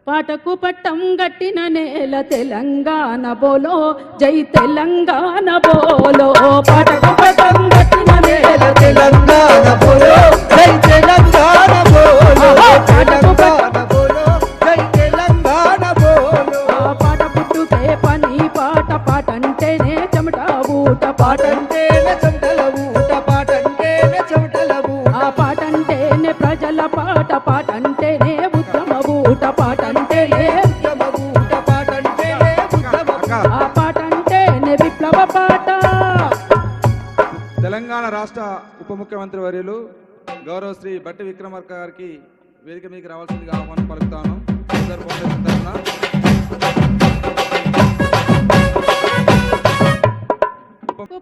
పాటకు పట్టం గట్టిన నేల తెలంగాణ బోలో జై తెలంగాణ బోలో పాటకు పట్టం గట్టిన నేల తెలంగాణ బోలో జై తెలంగాణ బోలో పాటకు పట్టం బోలో జై తెలంగాణ బోలో పాట పుట్టుకే పని పాట పాటంటేనే చెమట ఊట పాటంటేనే చెమటల ఊట పాటంటేనే చెమటల ఊట ఆ పాటంటేనే ప్రజల పాట పాటంటేనే ఉద్యమ ఊట పాటంటేనే ఉద్యమ ఊట పాటంటేనే ఉద్యమ ఆ పాటంటేనే విప్లవ పాట. తెలంగాణ రాష్ట్ర ఉప ముఖ్యమంత్రి వర్యులు గౌరవ శ్రీ బట్టి విక్రమార్క గారికి వేదిక మీకు రావాల్సిందిగా ఆహ్వానం పలుకుతాను.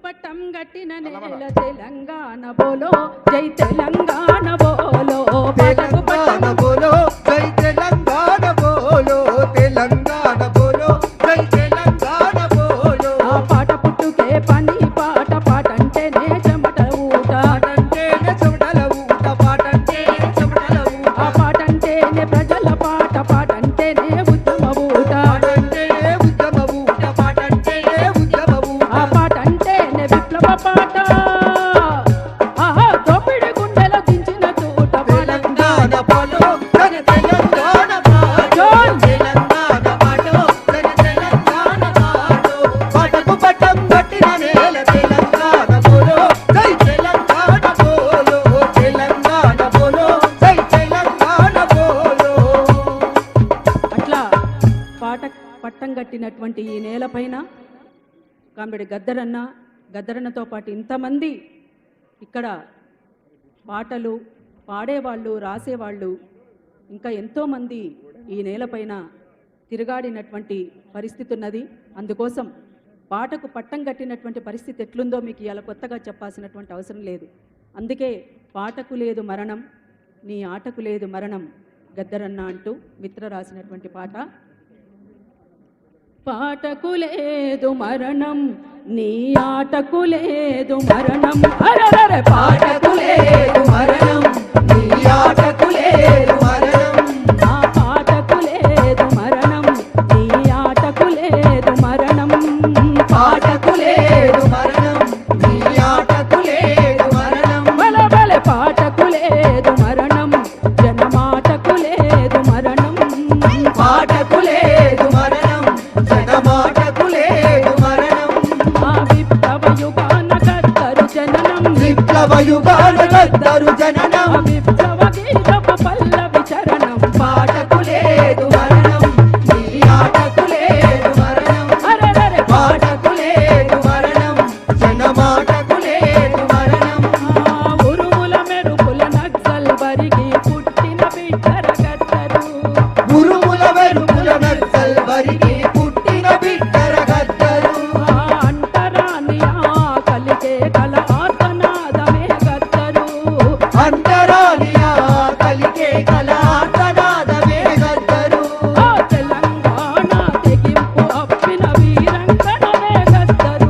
పట్టం గట్టిన నేల తెలంగాణ బోలో జై తెలంగాణ బోలో పాటకు పట్టం బోలో జై తెలంగాణ బోలో తెలంగాణ బోలో జై తెలంగాణ బోలో ఆ పాట పుట్టుకే పని పాట పాటంటేనే చెమట ఊట పాటంటేనే చెమటల ఊట పాటంటేనే చెమటల ఊట ఆ పాటంటేనే ప్రజల పాట పాటంటేనే ఉద్యమ ఊట పాటంటేనే ఉద్యమ ఊట పాటంటేనే ఉద్యమ ఊట ఆ పాటంటేనే విప్లవ పాట. ఆహా దోపిడి గుండెల దించిన తూట తెలంగాణ బోలో జై తెలంగాణ బోలో తెలంగాణ బోలో జై తెలంగాణ బోలో పాటకు పట్టం గట్టిన నేల తెలంగాణ బోలో జై తెలంగాణ బోలో తెలంగాణ బోలో జై తెలంగాణ బోలో. అట్లా పాట పట్టం కట్టినటువంటి ఈ నేలపైన కామెడి గద్దరన్నతో పాటు ఇంతమంది ఇక్కడ పాటలు పాడేవాళ్ళు రాసేవాళ్ళు ఇంకా ఎంతోమంది ఈ నేలపైన తిరుగాడినటువంటి పరిస్థితి ఉన్నది. అందుకోసం పాటకు పట్టం కట్టినటువంటి పరిస్థితి ఎట్లుందో మీకు ఇలా కొత్తగా చెప్పాల్సినటువంటి అవసరం లేదు. అందుకే పాటకు లేదు మరణం నీ ఆటకు లేదు మరణం గద్దరన్న అంటూ మిత్ర రాసినటువంటి పాట. పాటకు లేదు మరణం నీ ఆటకు లేదు మరణం అరెరెరె పాటకు లేదు మరణం నీ ఆటకు లేదు మరణం ఆ పాటకు లేదు మరణం నీ ఆటకు లేదు మరణం పాటకు లేదు మరణం నీ ఆటకు లేదు మరణం బల బల పాటకు లేదు మరణం జనమాటకు లేదు మరణం పాటకు లేదు మరణం జనమాటకు లేదు మరణం ఆ విప్లవ యుగాన గద్దరు జననం విప్లవ యుగాన గద్దరు జననం ఆ విప్లవ గీతపు పల్లవి చరణం పాటకు లేదు మరణం నీ ఆటకు లేదు మరణం అరెరెరె పాటకు లేదు మరణం జనమాటకు లేదు మరణం ఆ ఉరుముల మెరుపుల నక్సల్ బరికి పుట్టిన బిడ్డర గద్దరు ఉరుముల వెలుపుల నక్సల్ బరికి పుట్టిన బిడ్డర గద్దరు ఆ అంటరాని కలిగే కల ఆర్తనాదమే గద్దరు అంతరాలియా కలిగే కళాతనాదమే గద్దరు ఆ తెలంగాణ తెగింపు అప్పిన వీరంగనమే గద్దరు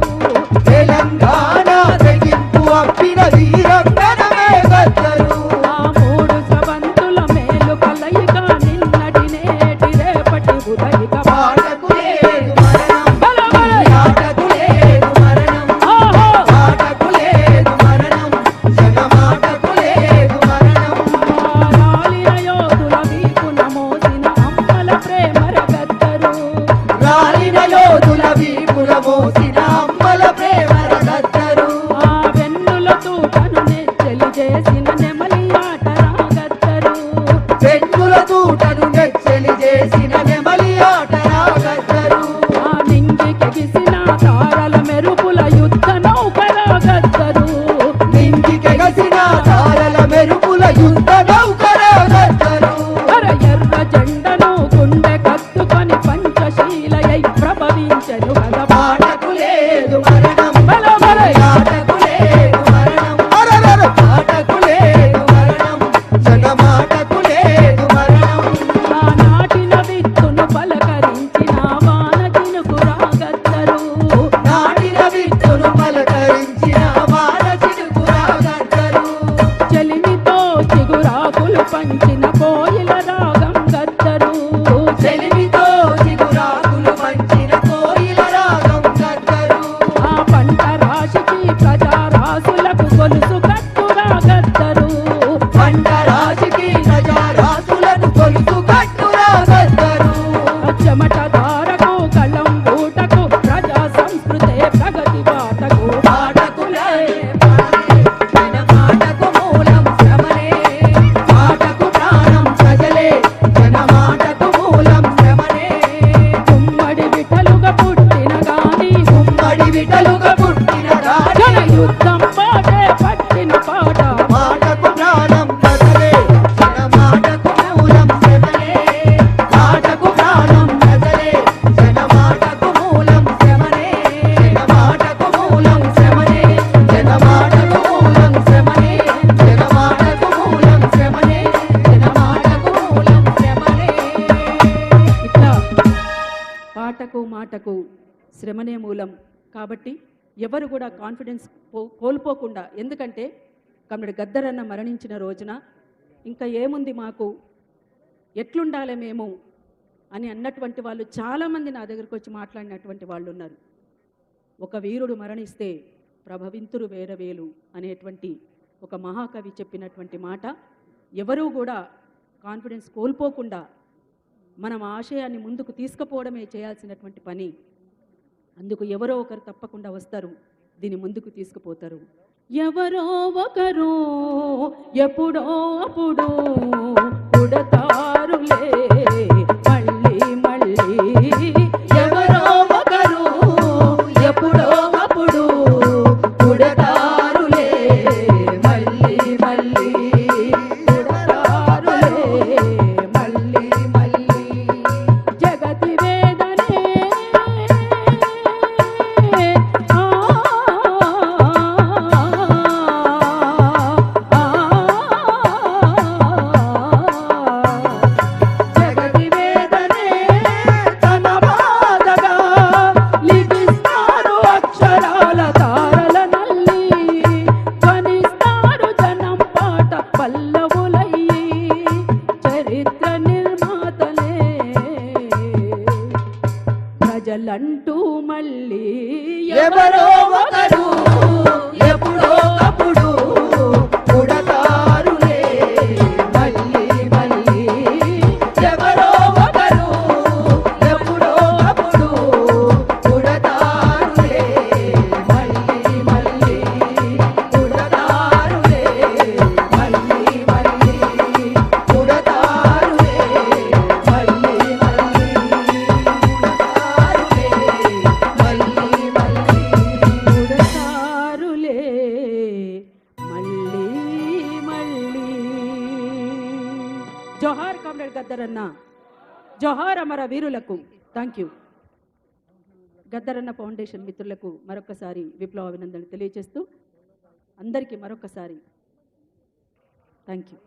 తెలంగాణ తెగింపు అప్పిన వీరంగనమే గద్దరు ఆ మూడు స్రవంతుల మేలు కలయిక నిన్నటి నేటి రేపటి ఉదయిక పాటకు లేదు మరణం బల బల ఆటకు లేదు మరణం ఆహా పాటకు లేదు మరణం జనమాటకు లేదు మరణం రాలిన యోధుల వీపున మోసిన అమ్మల ప్రేమర గద్దరు రాలిన యోధుల వీపుల మోసిన అమ్మల ప్రేమర గద్దరు ఆ వెన్నుల తూటను నెచ్చలి చేసిన నెమలి ఆటరా గద్దరు పెన్నుల తూటను నెచ్చెలి చేసిన నెమలి ఆటరా గద్దరు ఆ నింగికి గిసిన తారల మెరుపుల యుద్ధ నౌకరా గద్దరు నింగికెగసిన తారల మెరుపుల యుద్ధ నౌకరా గద్దరు అర ఎర్ర జెండను గుండె కత్తుకొని పంచశీలయై ప్రభవించెను గద పాటకు లేదు మరణం బల బల ఆటకు లేదు మరణం అరరర పాటకు లేదు మరణం జనమాటకు లేదు మరణం ఆ నాటిన విత్తును పలకరించిన వాన చినుకురా గద్దరు నాటిన విత్తును పలకరించిన వాన చినుకురా గద్దరు చెలిమితో చిగురాకులు పంచిన కోయిల రాగం గద్దరు చెలిమితో చిగురాకులు పంచిన కోయిల రాగం గద్దరు. ఆ పంట రాశికి ప్రజా రాసులకు గొలుసు కట్టురా గద్దరు. పంట రాశికి ప్రజారాసులను కొలుసు కట్టురా గద్దరు. చెమట ధారకు కళం ఊటకు ప్రజా సంస్కృతే ప్రగతి బాటకు పాటకులే జన మాటకు మూలం శ్రమనే. పాటకు ప్రాణం ప్రజలే జన మాటకు మూలం శ్రమనే. ఉమ్మడి విఠలుగా పుట్టిన గాని ఉమ్మడి విటలుగా పుట్టిన గాని జన యుద్ధం పాటే పట్టిన పాట మాటకు ప్రాణం ప్రజలే జన మాటకు మూలం శ్రమనే. మాటకు ప్రాణం ప్రజలే జన మాటకు మూలం శ్రమనే. జన మాటకు మూలం శ్రమనే. జన మాటకు మూలం శ్రమనే. జన మాటకు మూలం శ్రమనే. జన మాటకు మూలం శ్రమనే. ఇట్లా పాటకు మాటకు శ్రమనే మూలం. కాబట్టి ఎవరు కూడా కాన్ఫిడెన్స్ కోల్పోకుండా, ఎందుకంటే కమ్రేడ్ గద్దరన్న మరణించిన రోజున ఇంకా ఏముంది మాకు, ఎట్లుండాలి మేము అని అన్నటువంటి వాళ్ళు చాలామంది నా దగ్గరకు వచ్చి మాట్లాడినటువంటి వాళ్ళు ఉన్నారు. ఒక వీరుడు మరణిస్తే ప్రభవింతురు వేరవేలు అనేటువంటి ఒక మహాకవి చెప్పినటువంటి మాట. ఎవరూ కూడా కాన్ఫిడెన్స్ కోల్పోకుండా మనం ఆశయాన్ని ముందుకు తీసుకుపోవడమే చేయాల్సినటువంటి పని. అందుకు ఎవరో ఒకరు తప్పకుండా వస్తారు, దీన్ని ముందుకు తీసుకుపోతారు. ఎవరో ఒకరు ఎప్పుడో అప్పుడు పుడతారులే మళ్ళీ మళ్ళీ. ఎవరో ఒకరు ఎప్పుడో అప్పుడు పుడతారులే మళ్ళీ మళ్ళీ. పుడతారులే మళ్ళీ మళ్ళీ. జగతి వేదనే జగతి వేదనే తన బాధగా లిఖిస్తారు అక్షరాల తారల నల్లి, ధ్వనిస్తారు జనం పాట పల్లవులయ్యి, చరిత్ర నిర్మాతలే ప్రజలంటూ మళ్ళీ ఎవరో ఒకరు ఎప్పుడో అప్పుడు పుడతారులే మళ్ళీ మళ్ళీ. ఎవరో ఒకరు ఎప్పుడో అప్పుడు పుడతారులే మళ్ళీ మళ్ళీ. పుడతారులే మళ్ళీ మళ్ళీ. పుడతారులే మళ్ళీ మళ్ళీ. పుడతారులే మళ్ళీ మళ్ళీ. జోహార్ కామ్రేడ్ గద్దరన్న, జోహార్ అమర వీరులకు. Thank you. గద్దరన్న ఫౌండేషన్ మిత్రులకు మరొకసారి విప్లవ అభినందనలు తెలియజేస్తూ అందరికీ మరొకసారి థ్యాంక్ యూ.